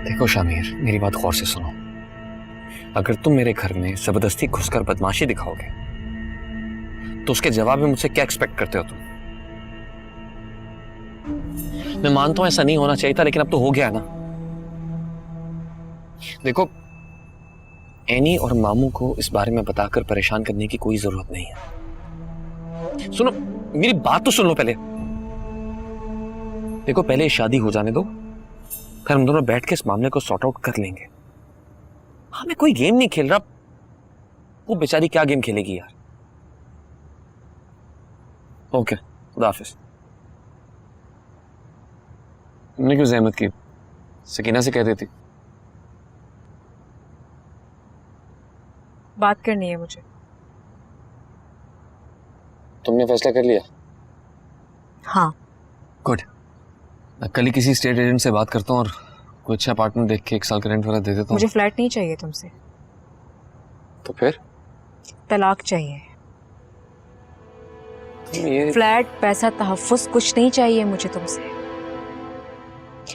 देखो शामिर, मेरी बात गौर से सुनो। अगर तुम मेरे घर में जबरदस्ती घुसकर बदमाशी दिखाओगे तो उसके जवाब में मुझसे क्या एक्सपेक्ट करते हो तुम? मैं मानता हूं ऐसा नहीं होना चाहिए था, लेकिन अब तो हो गया ना। देखो, एनी और मामू को इस बारे में बताकर परेशान करने की कोई जरूरत नहीं है। सुनो, मेरी बात तो सुन लो पहले। देखो, पहले शादी हो जाने दो, फिर हम दोनों बैठ के इस मामले को सॉर्ट आउट कर लेंगे। हाँ, मैं कोई गेम नहीं खेल रहा। वो बेचारी क्या गेम खेलेगी यार। ओके, खुदा हाफिज। तुमने क्यों जहमत की? सकीना से कह देती। बात करनी है मुझे। तुमने फैसला कर लिया? हाँ। गुड। मैं कल ही किसी स्टेट एजेंट से बात करता हूँ और कोई अच्छा अपार्टमेंट देख के 1 साल का रेंट वाला दे देता हूँ। मुझे फ्लैट नहीं चाहिए तुमसे। तो फिर? तलाक चाहिए। ये फ्लैट, पैसा, तहफ्फुज कुछ नहीं चाहिए मुझे तुमसे।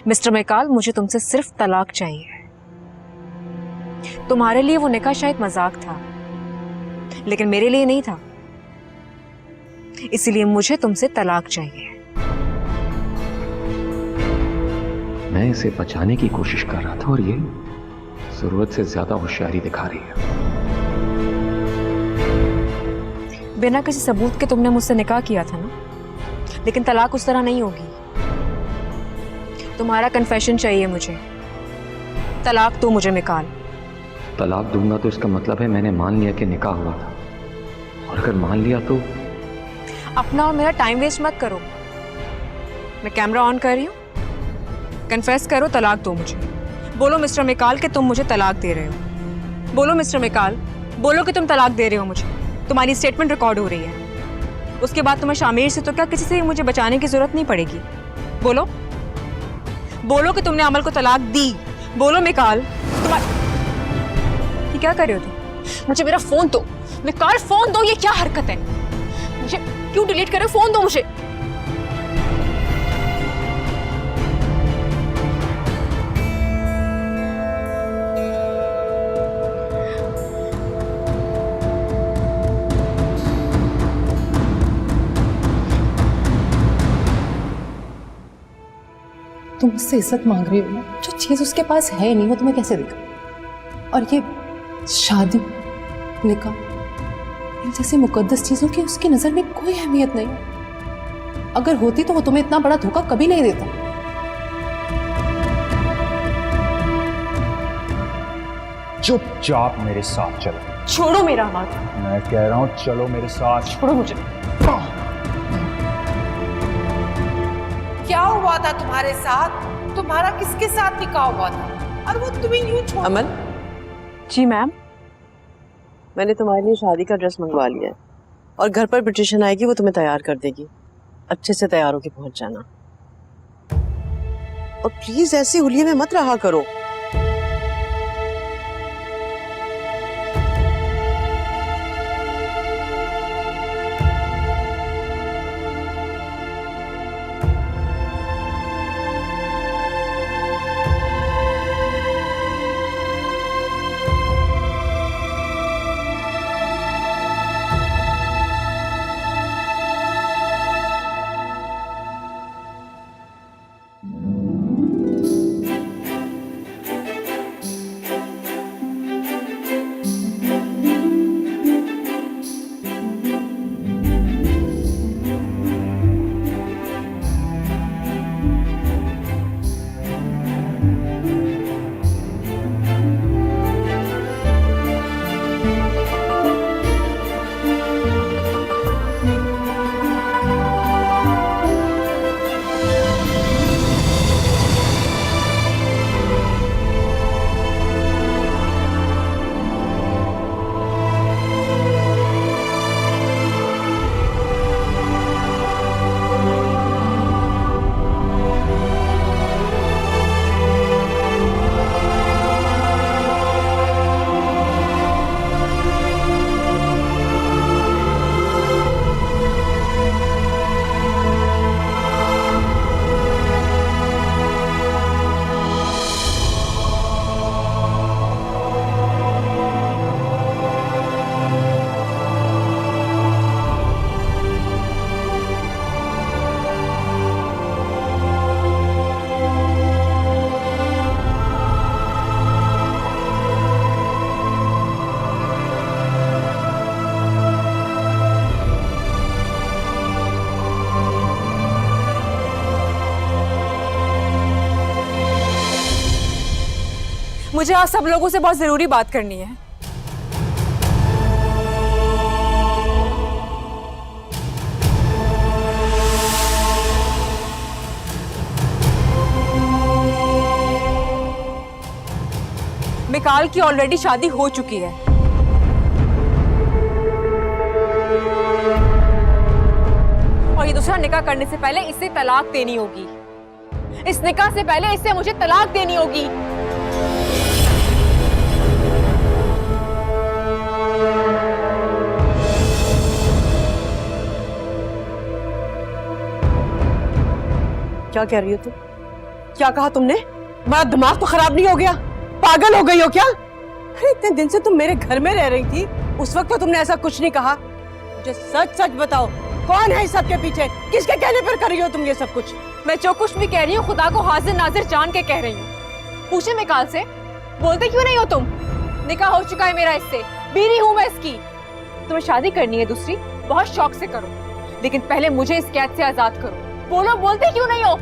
मिस्टर मैकाल, मुझे तुमसे सिर्फ तलाक चाहिए। तुम्हारे लिए वो निकाह शायद मजाक था, लेकिन मेरे लिए नहीं था। इसीलिए मुझे तुमसे तलाक चाहिए। मैं इसे बचाने की कोशिश कर रहा था और ये जरूरत से ज्यादा होशियारी दिखा रही है। बिना किसी सबूत के तुमने मुझसे निकाह किया था ना, लेकिन तलाक उस तरह नहीं होगी। तुम्हारा कन्फेशन चाहिए मुझे। तलाक दो मुझे मिकाल। तलाक दूंगा तो इसका मतलब है मैंने मान लिया कि निकाह हुआ था, और अगर मान लिया तो अपना और मेरा टाइम वेस्ट मत करो। मैं कैमरा ऑन कर रही हूँ। कन्फेस करो, तलाक दो मुझे। बोलो मिस्टर मिकाल कि तुम मुझे तलाक दे रहे हो। बोलो मिस्टर मिकाल, बोलो कि तुम तलाक दे रहे हो मुझे। तुम्हारी स्टेटमेंट रिकॉर्ड हो रही है। उसके बाद तुम्हें शामिर से तो क्या किसी से मुझे बचाने की जरूरत नहीं पड़ेगी। बोलो, बोलो कि तुमने अमल को तलाक दी। बोलो मिकाल। ये क्या कर रहे हो तुम? मुझे मेरा फोन दो मिकाल, फोन दो। ये क्या हरकत है? मुझे क्यों डिलीट कर रहे हो? फोन दो मुझे। तुम उससे इज्जत मांग रही हो ना, जो चीज उसके पास है नहीं वो तुम्हें कैसे दिखा? और ये शादी, निकाह, इन जैसी मुकद्दस चीजों की उसकी नजर में कोई अहमियत नहीं। अगर होती तो वो तुम्हें इतना बड़ा धोखा कभी नहीं देता। चुपचाप मेरे साथ चलो। छोड़ो मेरा हाथ। मैं कह रहा हूं चलो मेरे साथ। छोड़ो मुझे। क्या हुआ था तुम्हारे साथ? तुम्हारा किसके साथ निकाह हुआ था और वो तुम्हें यूं छोड़? अमन, जी मैम। मैंने तुम्हारे लिए शादी का ड्रेस मंगवा लिया है और घर पर ब्यूटिशियन आएगी, वो तुम्हें तैयार कर देगी। अच्छे से तैयार होके पहुंच जाना। और प्लीज ऐसे हुलिये में मत रहा करो। मुझे आज सब लोगों से बहुत जरूरी बात करनी है। मिकाल की ऑलरेडी शादी हो चुकी है। और ये दूसरा निकाह करने से पहले इसे तलाक देनी होगी। इस निकाह से पहले इसे मुझे तलाक देनी होगी। क्या कह रही हो तुम? क्या कहा तुमने? मेरा दिमाग तो खराब नहीं हो गया? पागल हो गई हो क्या? अरे इतने दिन से तुम मेरे घर में रह रही थी, उस वक्त तो तुमने ऐसा कुछ नहीं कहा। मुझे सच सच बताओ, कौन है इस सब के पीछे? किसके कहने पर कर रही हो तुम ये सब कुछ? मैं जो कुछ भी कह रही हूँ खुदा को हाजिर नाजिर जान के कह रही हूँ। पूछे मिकाल से, बोलते क्यों नहीं हो तुम? निकाह हो चुका है मेरा इससे, बीवी हूँ मैं इसकी। तुम्हें शादी करनी है दूसरी, बहुत शौक से करो, लेकिन पहले मुझे इस कैद से आजाद करो। बोलो, बोलते क्यों नहीं हो?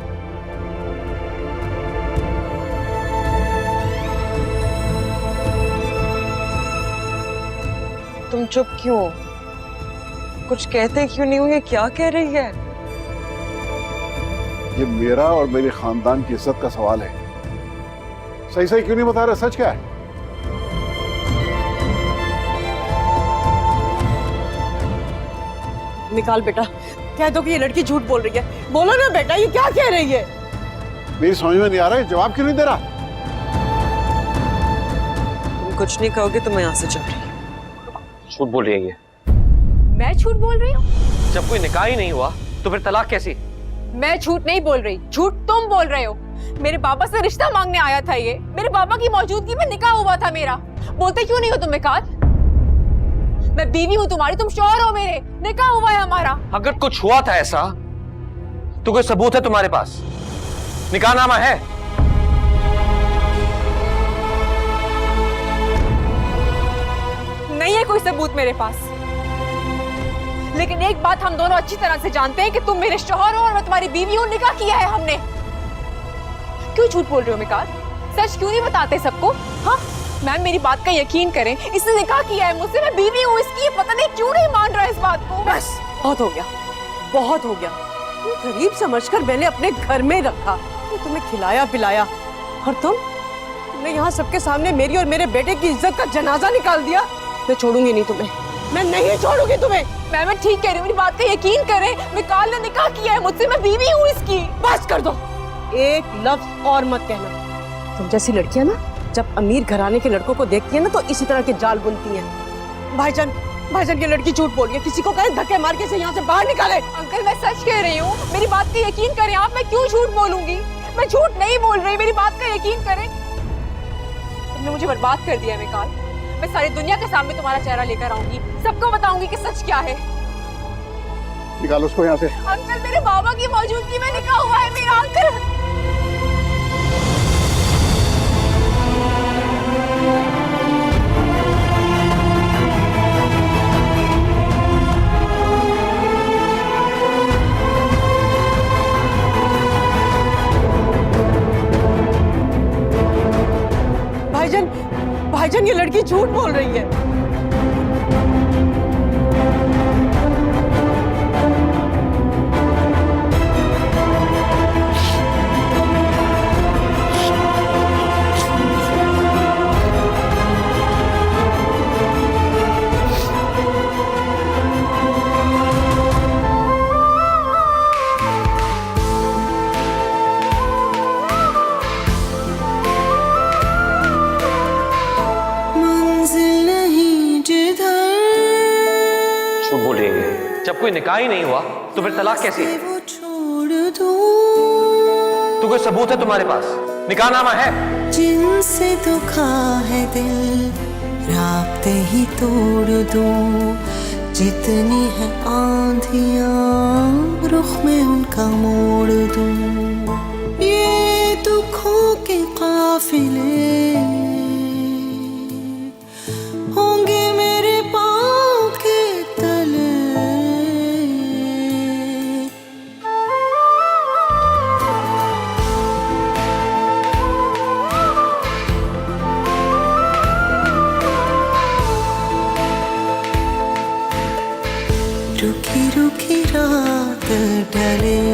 तुम चुप क्यों? कुछ कहते क्यों नहीं हो? ये क्या कह रही है? ये मेरा और मेरे खानदान की इज्जत का सवाल है। सही सही क्यों नहीं बता रहे? सच क्या है? निकाल बेटा, कह दो कि ये लड़की झूठ बोल रही है। बोलो ना बेटा, ये क्या कह रही है? मेरी समझ में नहीं आ रहा है, जवाब क्यों नहीं दे रहा? तुम कुछ नहीं कहोगे तो मैं यहाँ से चल रही हूँ। झूठ बोल रही है ये। मैं झूठ बोल रही हूँ? जब कोई निकाह ही नहीं हुआ तो फिर तलाक कैसी? मैं झूठ नहीं बोल रही, झूठ तुम बोल रहे हो। मेरे पापा से रिश्ता मांगने आया था ये, मेरे पापा की मौजूदगी में निकाह हुआ था मेरा। बोलते क्यों नहीं हो तुम मिकाल? मैं बीवी हूँ तुम्हारी, तुम शौहर हो मेरे, निकाह हुआ है हमारा। अगर कुछ हुआ था ऐसा तो कोई सबूत है तुम्हारे पास? निकाहनामा है? नहीं है कोई सबूत मेरे पास, लेकिन एक बात हम दोनों अच्छी तरह से जानते हैं कि तुम मेरे शौहर हो और मैं तुम्हारी बीवी हूं। निकाह किया है हमने। क्यों झूठ बोल रहे हो मिकाल? सच क्यों नहीं बताते सबको? हाँ मैम, मेरी बात का यकीन करें, इसने निकाह किया है मुझसे, मैं बीवी हूँ इसकी। पता नहीं क्यों नहीं मान रहा इस बात को। बस बहुत हो गया, बहुत हो गया। तुम गरीब समझकर मैंने अपने घर में रखा, तुम्हें खिलाया पिलाया, और तुमने यहाँ सबके सामने मेरी और मेरे बेटे की इज्जत का जनाजा निकाल दिया। मैं छोड़ूंगी नहीं तुम्हें, मैं नहीं छोड़ूंगी तुम्हें। मैं ठीक कह रही हूँ, मेरी बात का यकीन करें। मिकाल ने निकाह किया है मुझसे, मैं बीवी हूँ इसकी। बस कर दो, एक लफ्ज और मत कहना। तुम जैसी लड़कियां ना जब अमीर घराने के लड़कों को देखती है ना तो इसी तरह के जाल बुनती हैं। भाईजान, भाईजान की लड़की झूठ बोल रही है, किसी को कहे धक्के मार के इसे यहाँ से बाहर निकाले। अंकल मैं सच कह रही हूँ, मेरी बात का यकीन करें आप। मैं क्यों झूठ बोलूंगी? मैं झूठ नहीं बोल रही, मेरी बात का यकीन करें। तुमने मुझे बर्बाद कर दिया मिकाल। मैं सारी दुनिया के सामने तुम्हारा चेहरा लेकर आऊंगी, सबको बताऊंगी कि सच क्या है। निकालो उसको यहाँ से। अंकल मेरे बाबा की मौजूदगी में निकाह हुआ है मेरा। अंकल भाईजान, भाईजान ये लड़की झूठ बोल रही है। झूठ बोल रही है ये। जब कोई निकाह ही नहीं हुआ तो फिर तलाक कैसी? तो कोई सबूत है तुम्हारे पास? निकाहनामा है? जिनसे दुखा है दिल राब्ते ही तोड़ दूं, जितनी है आंधियां रुख में उनका मोड़ दूं। ये दुखों के काफिले होंगे मेरे पाँव के तले। चले